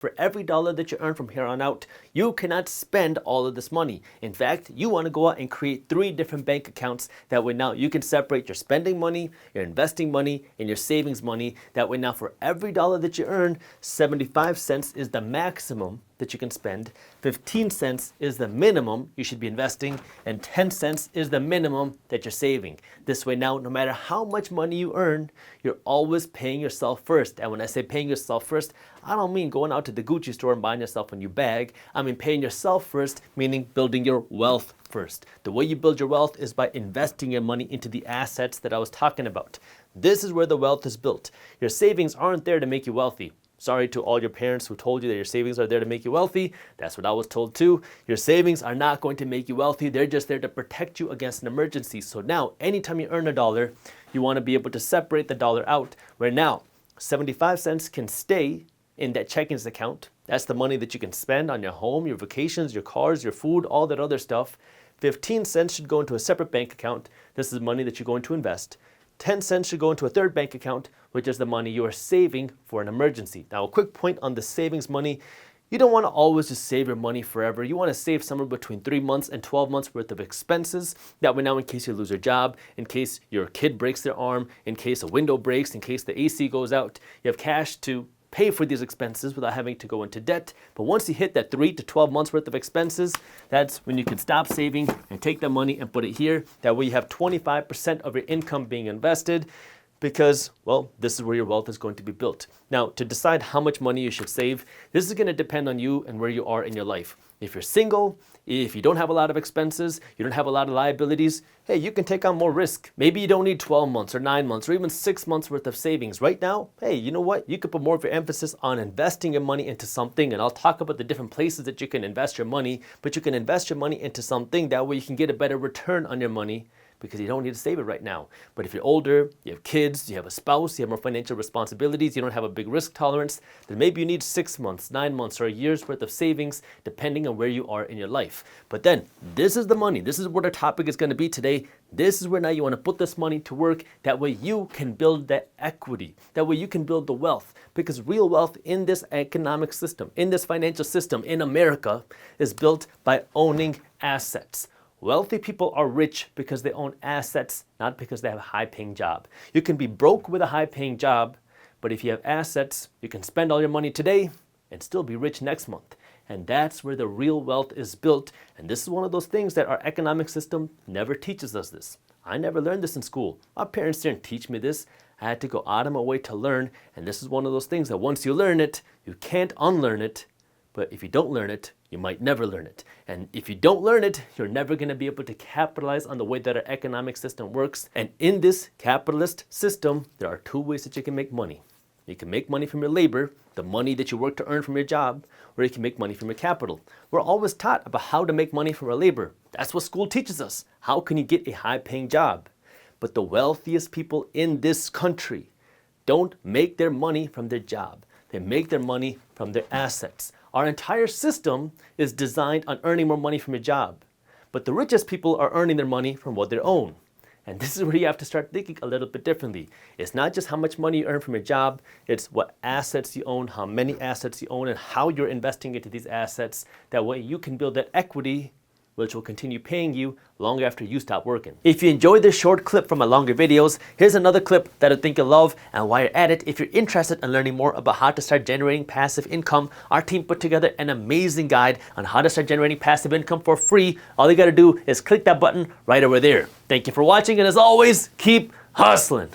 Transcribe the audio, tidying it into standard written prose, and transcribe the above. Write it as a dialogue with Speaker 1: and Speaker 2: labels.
Speaker 1: For every dollar that you earn from here on out, you cannot spend all of this money. In fact, you want to go out and create 3 different bank accounts. That way now you can separate your spending money, your investing money, and your savings money. That way now for every dollar that you earn, 75 cents is the maximum that you can spend, 15 cents is the minimum you should be investing, and 10 cents is the minimum that you're saving. This way now, no matter how much money you earn, you're always paying yourself first. And when I say paying yourself first, I don't mean going out to the Gucci store and buying yourself a new bag. I mean paying yourself first, meaning building your wealth first. The way you build your wealth is by investing your money into the assets that I was talking about. This is where the wealth is built. Your savings aren't there to make you wealthy. Sorry to all your parents who told you that your savings are there to make you wealthy. That's what I was told too. Your savings are not going to make you wealthy. They're just there to protect you against an emergency. So now, anytime you earn a dollar, you want to be able to separate the dollar out. Where now, 75 cents can stay in that checkings account. That's the money that you can spend on your home, your vacations, your cars, your food, all that other stuff. 15 cents should go into a separate bank account. This is money that you're going to invest. 10 cents should go into a third bank account, which is the money you are saving for an emergency. Now, a quick point on the savings money. You don't want to always just save your money forever. You want to save somewhere between 3 months and 12 months worth of expenses. That way now, in case you lose your job, in case your kid breaks their arm, in case a window breaks, in case the AC goes out, you have cash to pay for these expenses without having to go into debt. But once you hit that 3 to 12 months worth of expenses, that's when you can stop saving and take that money and put it here. That way you have 25% of your income being invested because, well, this is where your wealth is going to be built. Now, to decide how much money you should save, this is going to depend on you and where you are in your life. If you're single, if you don't have a lot of expenses, you don't have a lot of liabilities, hey, you can take on more risk. Maybe you don't need 12 months or 9 months or even 6 months worth of savings. Right now, hey, you know what? You could put more of your emphasis on investing your money into something, and I'll talk about the different places that you can invest your money, but you can invest your money into something. That way you can get a better return on your money because you don't need to save it right now. But if you're older, you have kids, you have a spouse, you have more financial responsibilities, you don't have a big risk tolerance, then maybe you need 6 months, 9 months, or a year's worth of savings, depending on where you are in your life. But then, this is the money. This is what our topic is going to be today. This is where now you want to put this money to work. That way you can build that equity. That way you can build the wealth. Because real wealth in this economic system, in this financial system in America, is built by owning assets. Wealthy people are rich because they own assets, not because they have a high-paying job. You can be broke with a high-paying job, but if you have assets, you can spend all your money today and still be rich next month. And that's where the real wealth is built. And this is one of those things that our economic system never teaches us this. I never learned this in school. My parents didn't teach me this. I had to go out of my way to learn. And this is one of those things that once you learn it, you can't unlearn it. But if you don't learn it, you might never learn it. And if you don't learn it, you're never going to be able to capitalize on the way that our economic system works. And in this capitalist system, there are 2 ways that you can make money. You can make money from your labor, the money that you work to earn from your job, or you can make money from your capital. We're always taught about how to make money from our labor. That's what school teaches us. How can you get a high-paying job? But the wealthiest people in this country don't make their money from their job. They make their money from their assets. Our entire system is designed on earning more money from your job. But the richest people are earning their money from what they own. And this is where you have to start thinking a little bit differently. It's not just how much money you earn from your job, it's what assets you own, how many assets you own, and how you're investing into these assets. That way you can build that equity which will continue paying you long after you stop working. If you enjoyed this short clip from my longer videos, here's another clip that I think you'll love. And while you're at it, if you're interested in learning more about how to start generating passive income, our team put together an amazing guide on how to start generating passive income for free. All you gotta do is click that button right over there. Thank you for watching, and as always, keep hustling.